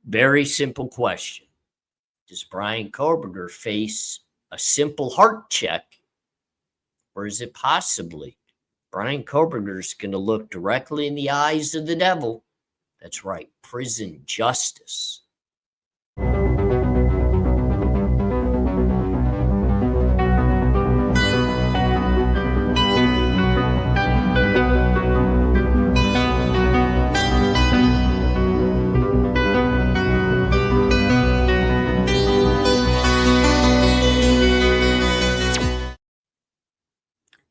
Very simple question. Does Bryan Kohberger face a simple heart check, or is it possibly Bryan Kohberger is going to look directly in the eyes of the devil? That's right, prison justice.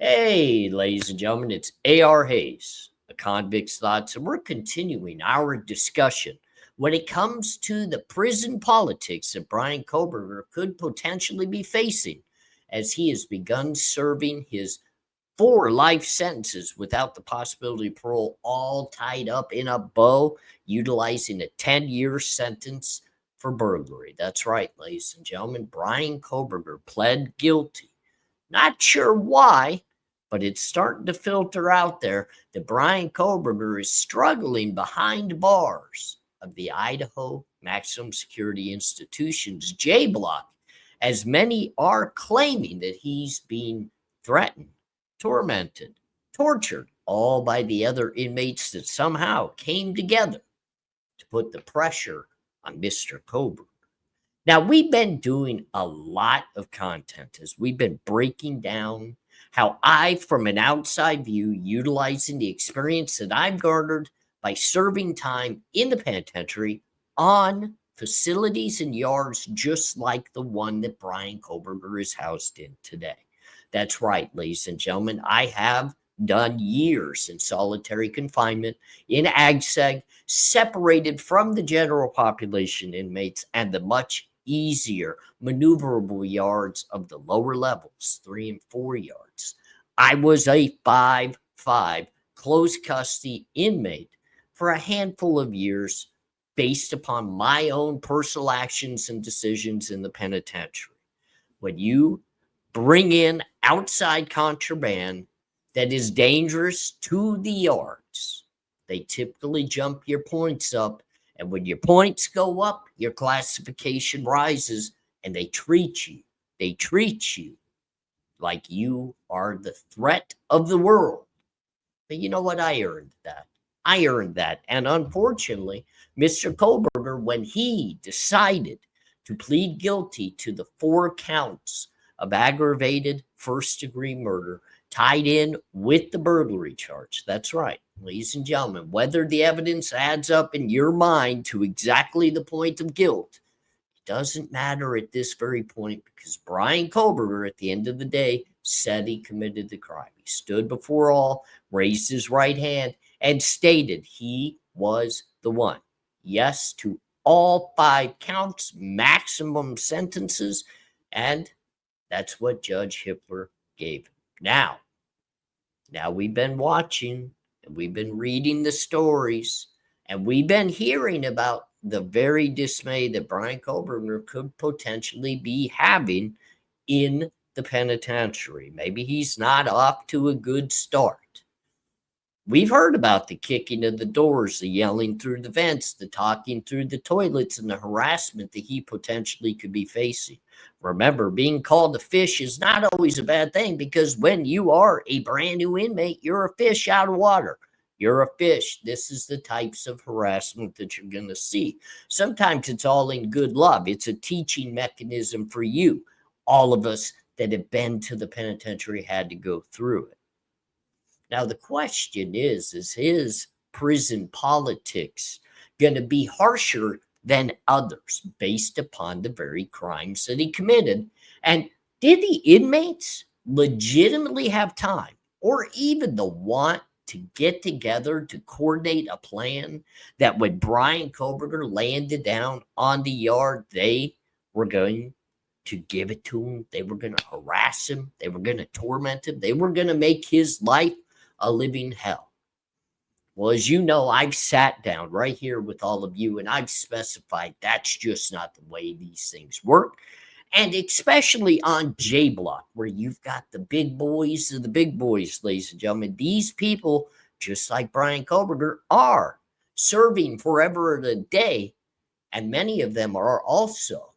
Hey, ladies and gentlemen, it's ARHayes, a Convict's Thoughts, and we're continuing our discussion when it comes to the prison politics that Bryan Kohberger could potentially be facing as he has begun serving his 4 life sentences without the possibility of parole, all tied up in a bow, utilizing a 10-year sentence for burglary. That's right, ladies and gentlemen. Bryan Kohberger pled guilty. Not sure why, but it's starting to filter out there that Bryan Kohberger is struggling behind bars of the Idaho Maximum Security Institution's J Block, as many are claiming that he's being threatened, tormented, tortured, all by the other inmates that somehow came together to put the pressure on Mr. Kohberger. Now, we've been doing a lot of content as we've been breaking down how I, from an outside view, utilizing the experience that I've garnered by serving time in the penitentiary on facilities and yards just like the one that Bryan Kohberger is housed in today. That's right, ladies and gentlemen. I have done years in solitary confinement in AGSEG, separated from the general population inmates and the much easier maneuverable yards of the lower levels, 3 and 4 yards. I was a 5-5 close custody inmate for a handful of years based upon my own personal actions and decisions in the penitentiary. When you bring in outside contraband that is dangerous to the yards, they typically jump your points up. And when your points go up, your classification rises, and they treat you like you are the threat of the world. But you know what? I earned that. And unfortunately, Mr. Kohberger, when he decided to plead guilty to the 4 counts of aggravated first-degree murder tied in with the burglary charge. That's right, ladies and gentlemen. Whether the evidence adds up in your mind to exactly the point of guilt, it doesn't matter at this very point, because Bryan Kohberger, at the end of the day, said he committed the crime. He stood before all, raised his right hand, and stated he was the one. Yes to all 5 counts, maximum sentences, and that's what Judge Hippler gave him. Now we've been watching, and we've been reading the stories, and we've been hearing about the very dismay that Bryan Kohberger could potentially be having in the penitentiary. Maybe he's not off to a good start. We've heard about the kicking of the doors, the yelling through the vents, the talking through the toilets, and the harassment that he potentially could be facing. Remember, being called a fish is not always a bad thing, because when you are a brand new inmate, you're a fish out of water. You're a fish. This is the types of harassment that you're going to see. Sometimes it's all in good love. It's a teaching mechanism for you. All of us that have been to the penitentiary had to go through it. Now, the question is his prison politics going to be harsher than others based upon the very crimes that he committed? And did the inmates legitimately have time or even the want to get together to coordinate a plan that when Bryan Kohberger landed down on the yard, they were going to give it to him? They were going to harass him. They were going to torment him. They were going to make his life a living hell. Well, as you know, I've sat down right here with all of you, and I've specified that's just not the way these things work. And especially on J Block, where you've got the big boys of the big boys, ladies and gentlemen. These people, just like Bryan Kohberger, are serving forever and a day And many of them are also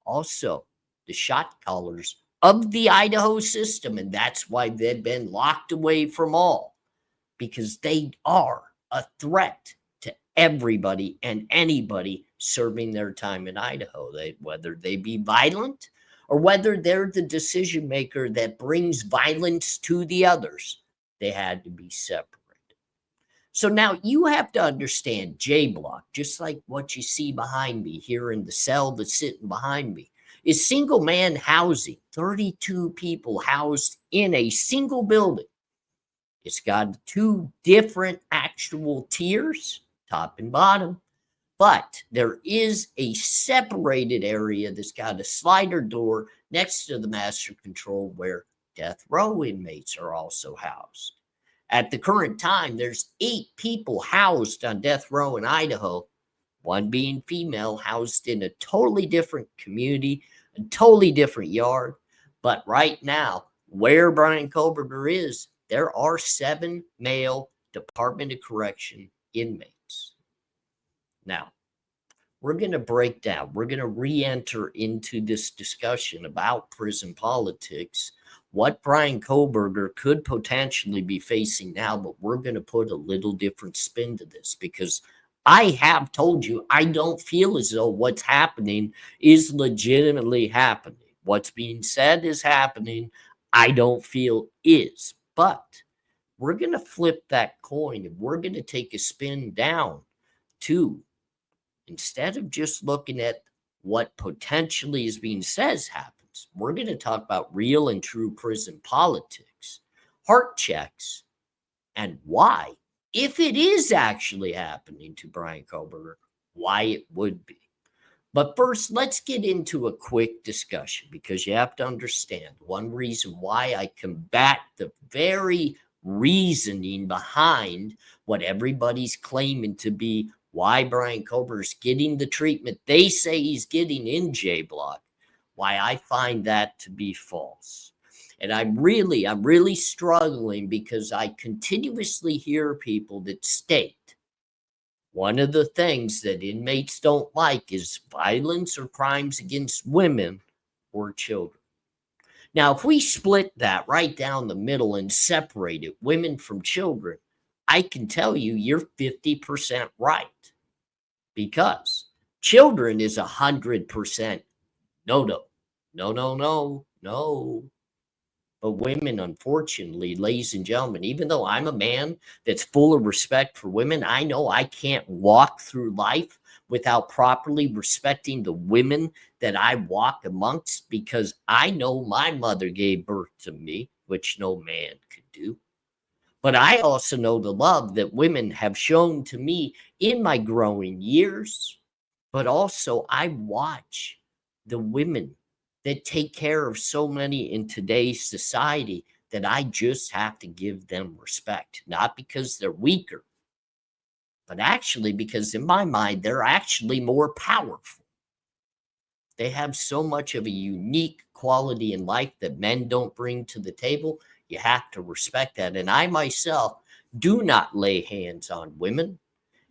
the shot callers of the Idaho system. And that's why they've been locked away from all, because they are a threat to everybody and anybody serving their time in Idaho, whether they be violent or whether they're the decision maker that brings violence to the others. They had to be separated. So now you have to understand J Block, just like what you see behind me here in the cell that's sitting behind me, is single man housing, 32 people housed in a single building. It's got two different actual tiers, top and bottom, but there is a separated area that's got a slider door next to the master control where death row inmates are also housed. At the current time, there's 8 people housed on death row in Idaho, one being female, housed in a totally different community, a totally different yard. But right now, where Bryan Kohberger is, there are 7 male Department of Correction inmates. Now, we're going to break down, we're going to re-enter into this discussion about prison politics, what Bryan Kohberger could potentially be facing now, but we're going to put a little different spin to this, because I have told you I don't feel as though what's happening is legitimately happening. What's being said is happening. I don't feel is. But we're going to flip that coin and we're going to take a spin down to, instead of just looking at what potentially is being said happens, we're going to talk about real and true prison politics, heart checks, and why, if it is actually happening to Bryan Kohberger, why it would be. But first, let's get into a quick discussion, because you have to understand one reason why I combat the very reasoning behind what everybody's claiming to be why Bryan Kohberger's getting the treatment they say he's getting in J Block, why I find that to be false. And I'm really struggling, because I continuously hear people that state one of the things that inmates don't like is violence or crimes against women or children. Now, if we split that right down the middle and separate it, women from children, I can tell you you're 50% right, because children is 100% no. But women, unfortunately, ladies and gentlemen, even though I'm a man that's full of respect for women, I know I can't walk through life without properly respecting the women that I walk amongst, because I know my mother gave birth to me, which no man could do. But I also know the love that women have shown to me in my growing years. But also, I watch the women that take care of so many in today's society, that I just have to give them respect, not because they're weaker, but actually because in my mind, they're actually more powerful. They have so much of a unique quality in life that men don't bring to the table. You have to respect that. And I myself do not lay hands on women.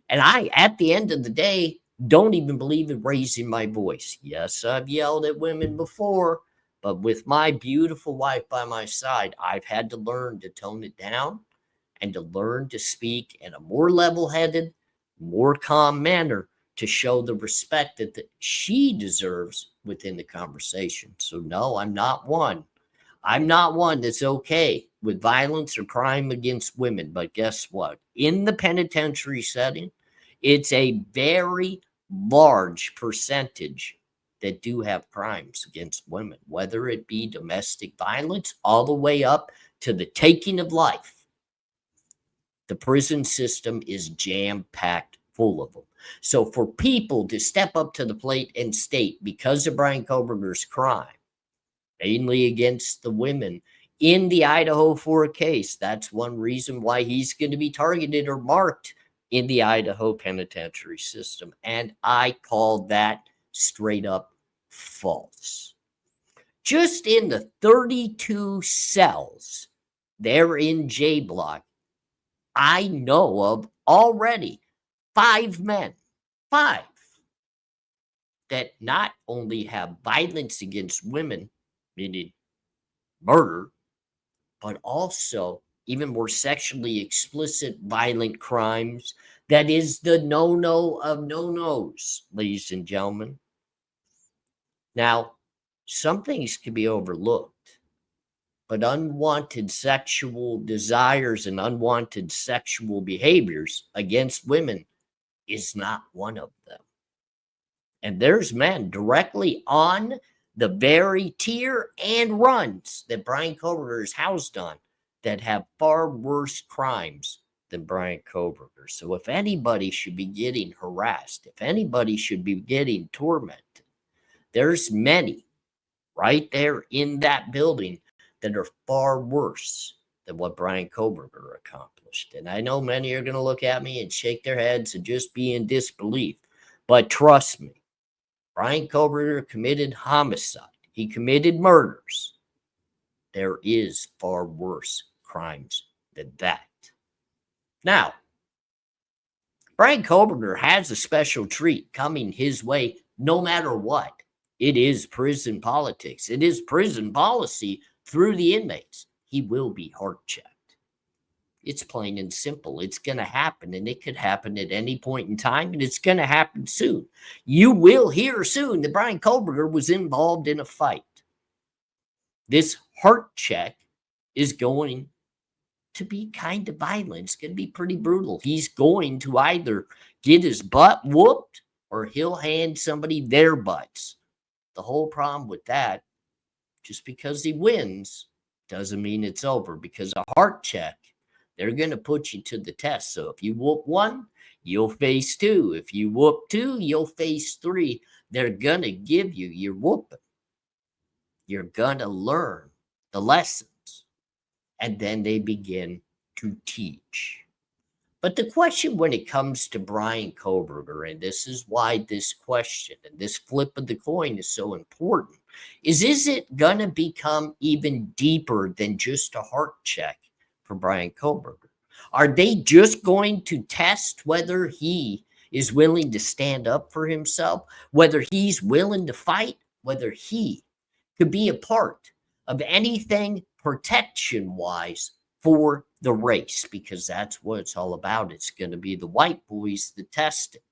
And I, at the end of the day, don't even believe in raising my voice. Yes, I've yelled at women before, but with my beautiful wife by my side, I've had to learn to tone it down and to learn to speak in a more level-headed, more calm manner, to show the respect that she deserves within the conversation. So no, I'm not one. I'm not one that's okay with violence or crime against women. But guess what? In the penitentiary setting, it's a very large percentage that do have crimes against women, whether it be domestic violence all the way up to the taking of life. The prison system is jam-packed full of them. So for people to step up to the plate and state, because of Bryan Kohberger's crime, mainly against the women in the Idaho 4 case, that's one reason why he's going to be targeted or marked in the Idaho penitentiary system. And I call that straight up false. Just in the 32 cells there in J Block, I know of already 5 men, 5 that not only have violence against women, meaning murder, but also even more sexually explicit violent crimes. That is the no-no of no-nos, ladies and gentlemen. Now, some things can be overlooked, but unwanted sexual desires and unwanted sexual behaviors against women is not one of them. And there's men directly on the very tier and runs that Bryan Kohberger is housed on that have far worse crimes than Bryan Kohberger. So if anybody should be getting harassed, if anybody should be getting tormented, there's many right there in that building that are far worse than what Bryan Kohberger accomplished. And I know many are going to look at me and shake their heads and just be in disbelief. But trust me, Bryan Kohberger committed homicide. He committed murders. There is far worse crimes than that. Now, Bryan Kohberger has a special treat coming his way no matter what. It is prison politics. It is prison policy through the inmates. He will be heart checked. It's plain and simple. It's going to happen, and it could happen at any point in time, and it's going to happen soon. You will hear soon that Bryan Kohberger was involved in a fight. This heart check is going to be kind of violent. It's going to be pretty brutal. He's going to either get his butt whooped or he'll hand somebody their butts. The whole problem with that, just because he wins, doesn't mean it's over, because a heart check, they're going to put you to the test. So if you whoop one, you'll face two. If you whoop two, you'll face three. They're going to give you your whooping. You're going to learn the lessons. And then they begin to teach. But the question when it comes to Bryan Kohberger, and this is why this question and this flip of the coin is so important, is it going to become even deeper than just a heart check for Bryan Kohberger? Are they just going to test whether he is willing to stand up for himself, whether he's willing to fight, whether he could be a part of anything protection-wise for the race? Because that's what it's all about. It's going to be the white boys that test it.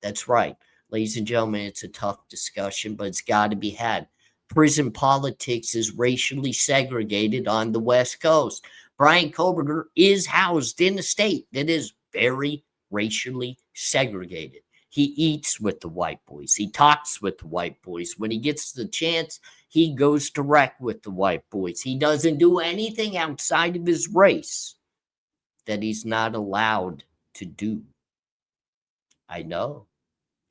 That's right. Ladies and gentlemen, it's a tough discussion, but it's got to be had. Prison politics is racially segregated on the West Coast. Bryan Kohberger is housed in a state that is very racially segregated. He eats with the white boys. He talks with the white boys. When he gets the chance, he goes to wreck with the white boys. He doesn't do anything outside of his race that he's not allowed to do. I know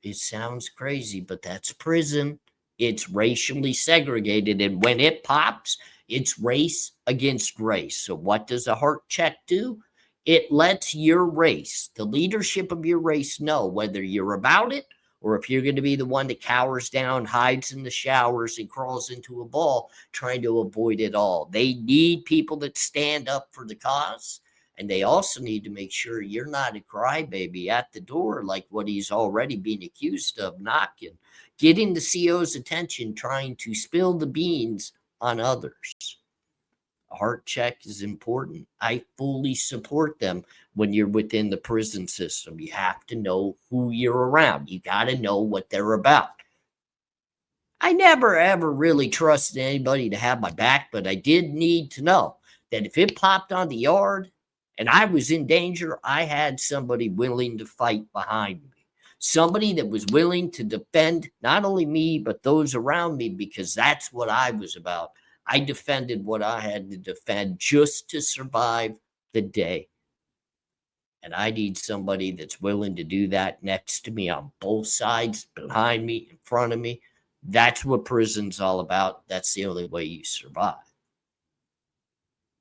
it sounds crazy, but that's prison. It's racially segregated. And when it pops, it's race against race. So what does a heart check do? It lets your race, the leadership of your race, know whether you're about it or if you're going to be the one that cowers down, hides in the showers, and crawls into a ball trying to avoid it all. They need people that stand up for the cause, and they also need to make sure you're not a crybaby at the door like what he's already being accused of, knocking, getting the CO's attention, trying to spill the beans on others. A heart check is important. I fully support them when you're within the prison system. You have to know who you're around. You got to know what they're about. I never, ever really trusted anybody to have my back, but I did need to know that if it popped on the yard and I was in danger, I had somebody willing to fight behind me. Somebody that was willing to defend not only me, but those around me, because that's what I was about. I defended what I had to defend just to survive the day. And I need somebody that's willing to do that next to me on both sides, behind me, in front of me. That's what prison's all about. That's the only way you survive.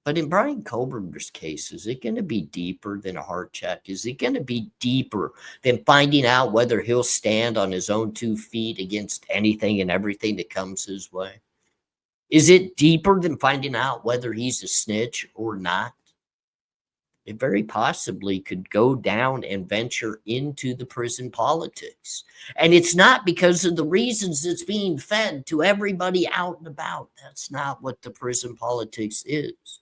But in Bryan Kohberger's case, is it going to be deeper than a heart check? Is it going to be deeper than finding out whether he'll stand on his own 2 feet against anything and everything that comes his way? Is it deeper than finding out whether he's a snitch or not? it very possibly could go down and venture into the prison politics. And it's not because of the reasons it's being fed to everybody out and about. That's not what the prison politics is.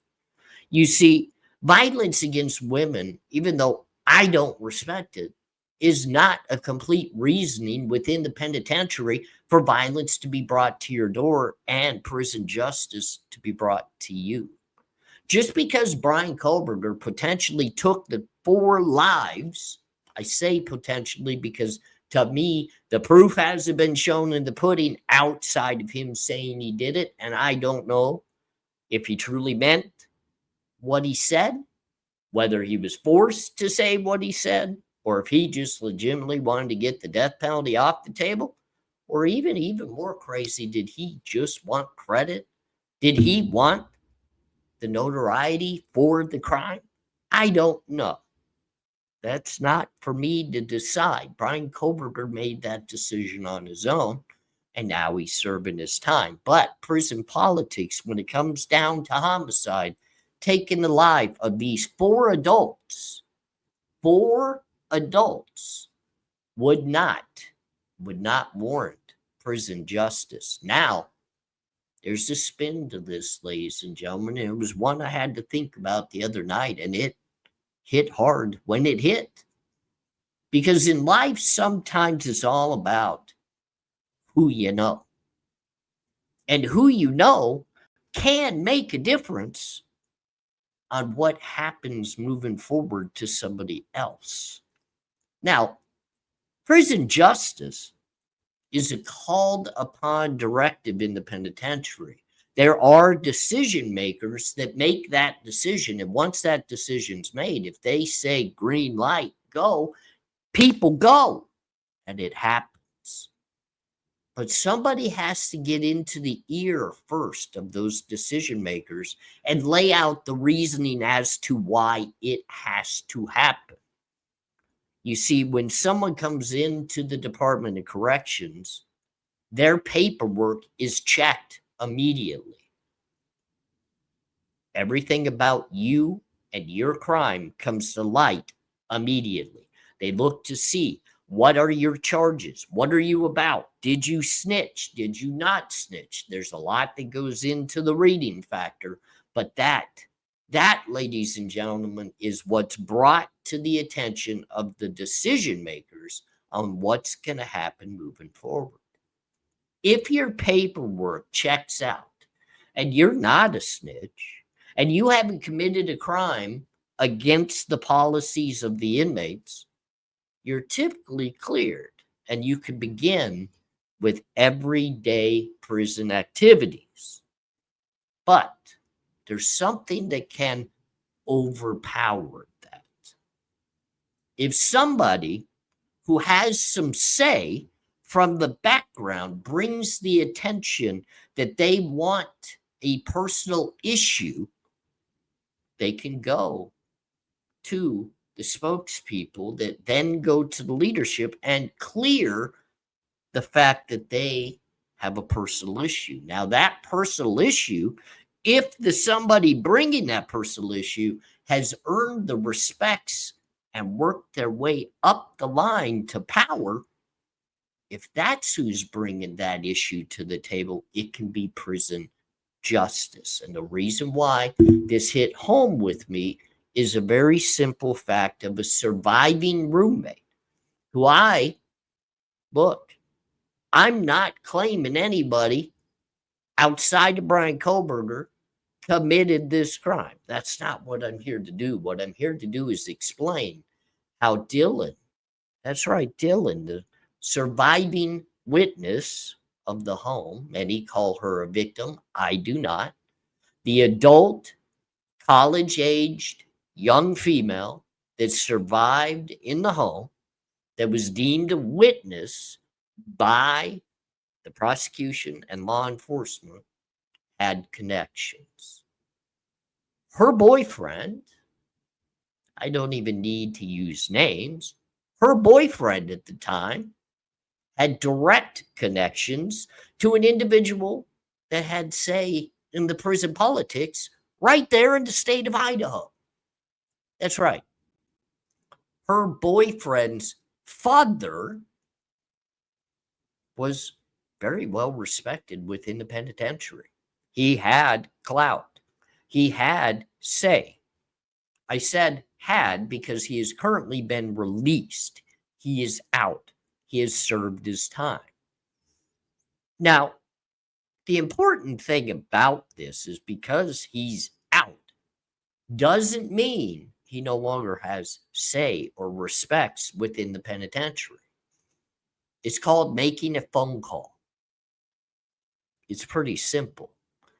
You see, violence against women, even though I don't respect it, is not a complete reasoning within the penitentiary for violence to be brought to your door and prison justice to be brought to you. Just because Bryan Kohberger potentially took the 4 lives, I say potentially because to me, the proof hasn't been shown in the pudding outside of him saying he did it. And I don't know if he truly meant what he said, whether he was forced to say what he said, or if he just legitimately wanted to get the death penalty off the table, or even more crazy, did he just want credit? Did he want the notoriety for the crime? I don't know. That's not for me to decide. Bryan Kohberger made that decision on his own, and now he's serving his time. But prison politics, when it comes down to homicide, taking the life of these 4 adults would not warrant prison justice. Now, there's a spin to this, ladies and gentlemen. And it was one I had to think about the other night, and it hit hard when it hit. Because in life, sometimes it's all about who you know. And who you know can make a difference on what happens moving forward to somebody else. Now, prison justice is a called upon directive in the penitentiary. There are decision makers that make that decision. And once that decision's made, if they say green light, go, people go. And it happens. But somebody has to get into the ear first of those decision makers and lay out the reasoning as to why it has to happen. You see, when someone comes into the Department of Corrections, their paperwork is checked immediately. Everything about you and your crime comes to light immediately. They look to see, what are your charges? What are you about? Did you snitch? Did you not snitch? There's a lot that goes into the reading factor, but that, ladies and gentlemen, is what's brought to the attention of the decision makers on what's going to happen moving forward. If your paperwork checks out and you're not a snitch and you haven't committed a crime against the policies of the inmates, you're typically cleared and you can begin with everyday prison activities. But there's something that can overpower that. If somebody who has some say from the background brings the attention that they want a personal issue, they can go to the spokespeople that then go to the leadership and clear the fact that they have a personal issue. Now, that personal issue, if the somebody bringing that personal issue has earned the respects and worked their way up the line to power, if that's who's bringing that issue to the table, it can be prison justice. And the reason why this hit home with me is a very simple fact of a surviving roommate who I'm not claiming anybody outside of Bryan Kohberger committed this crime. That's not what I'm here to do. What I'm here to do is explain how Dylan, that's right, Dylan, the surviving witness of the home, many call her a victim, I do not, the adult, college-aged, young female that survived in the home, that was deemed a witness by the prosecution and law enforcement, had connections. Her boyfriend, I don't even need to use names, her boyfriend at the time had direct connections to an individual that had say in the prison politics right there in the state of Idaho. That's right. Her boyfriend's father was very well respected within the penitentiary. He had clout. He had say. I said had because he has currently been released. He is out. He has served his time. Now, the important thing about this is because he's out doesn't mean he no longer has say or respects within the penitentiary. It's called making a phone call. It's pretty simple.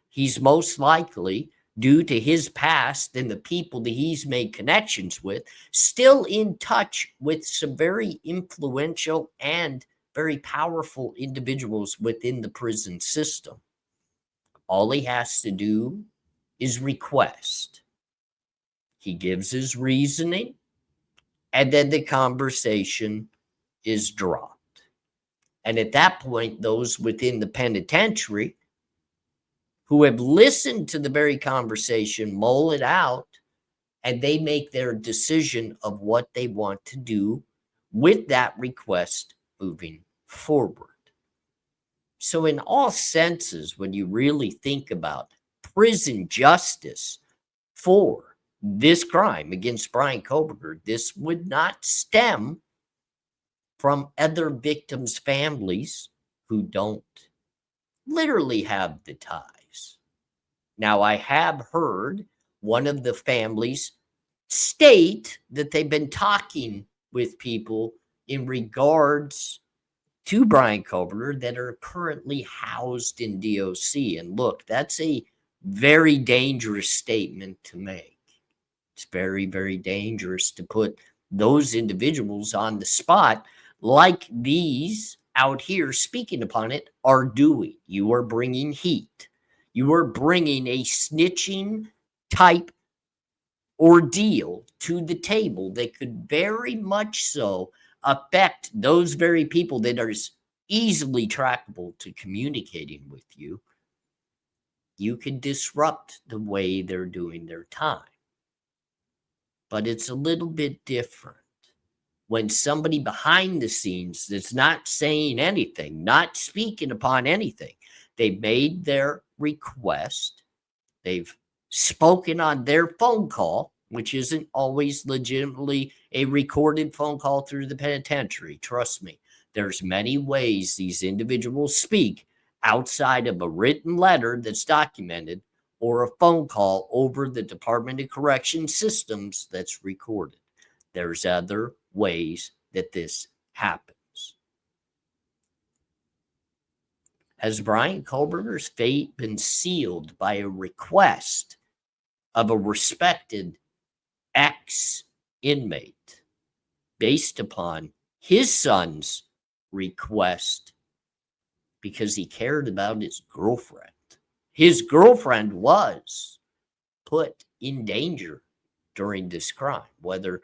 He's most likely, due to his past and the people that he's made connections with, still in touch with some very influential and very powerful individuals within the prison system. All he has to do is request. He gives his reasoning, and then the conversation is dropped. And at that point, those within the penitentiary who have listened to the very conversation mull it out, and they make their decision of what they want to do with that request moving forward. So in all senses, when you really think about prison justice for this crime against Bryan Kohberger, this would not stem from other victims' families who don't literally have the ties. Now, I have heard one of the families state that they've been talking with people in regards to Bryan Kohberger that are currently housed in DOC. And look, that's a very dangerous statement to make. It's very, very dangerous to put those individuals on the spot like these out here speaking upon it are doing. You are bringing heat. You are bringing a snitching type ordeal to the table that could very much so affect those very people that are easily trackable to communicating with you. You can disrupt the way they're doing their time. But it's a little bit different when somebody behind the scenes that's not saying anything, not speaking upon anything, they've made their request, they've spoken on their phone call, which isn't always legitimately a recorded phone call through the penitentiary. Trust me, there's many ways these individuals speak outside of a written letter that's documented or a phone call over the Department of Corrections systems that's recorded. There's other ways that this happens. Has Bryan Kohberger's fate been sealed by a request of a respected ex-inmate based upon his son's request because he cared about his girlfriend? His girlfriend was put in danger during this crime. Whether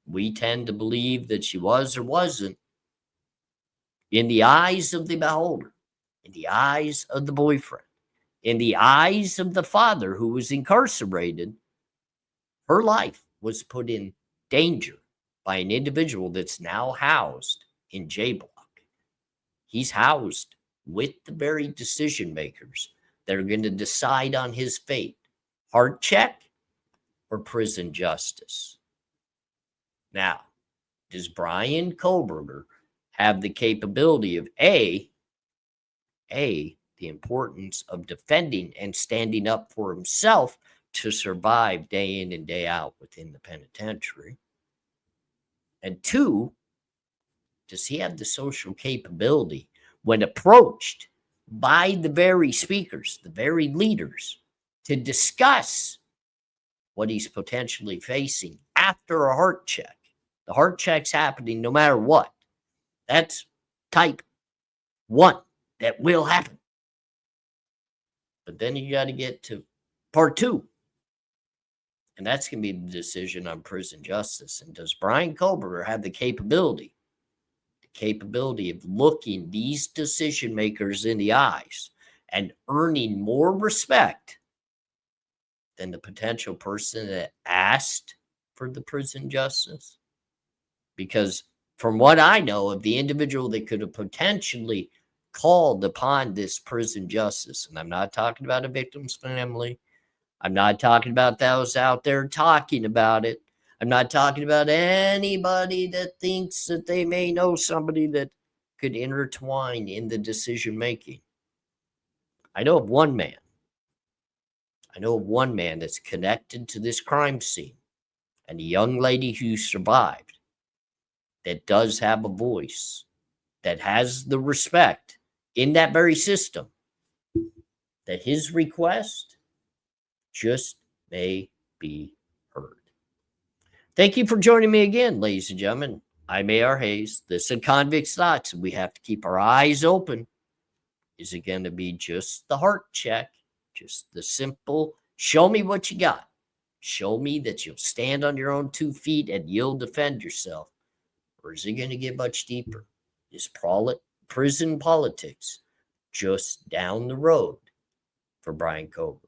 we tend to believe that she was or wasn't, in the eyes of the beholder, in the eyes of the boyfriend, in the eyes of the father who was incarcerated, her life was put in danger by an individual that's now housed in J Block. He's housed with the very decision makers that are going to decide on his fate: heart check or prison justice. Now, does Bryan Kohberger have the capability of the importance of defending and standing up for himself to survive day in and day out within the penitentiary? And two, does he have the social capability when approached by the very speakers, the very leaders, to discuss what he's potentially facing after a heart check? The heart check's happening no matter what. That's type 1. That will happen. But then you got to get to part 2. And that's going to be the decision on prison justice. And does Bryan Kohberger have the capability of looking these decision makers in the eyes and earning more respect than the potential person that asked for the prison justice? Because from what I know of the individual that could have potentially called upon this prison justice, and I'm not talking about a victim's family, I'm not talking about those out there talking about it, I'm not talking about anybody that thinks that they may know somebody that could intertwine in the decision making. I know of one man. I know of one man that's connected to this crime scene and a young lady who survived that does have a voice, that has the respect in that very system, that his request just may be heard. Thank you for joining me again, ladies and gentlemen. I'm ARHayes. This is Convict's Thoughts, and we have to keep our eyes open. Is it going to be just the heart check? Just the simple, show me what you got. Show me that you'll stand on your own 2 feet and you'll defend yourself. Or is it going to get much deeper? Is prison politics just down the road for Bryan Kohberger?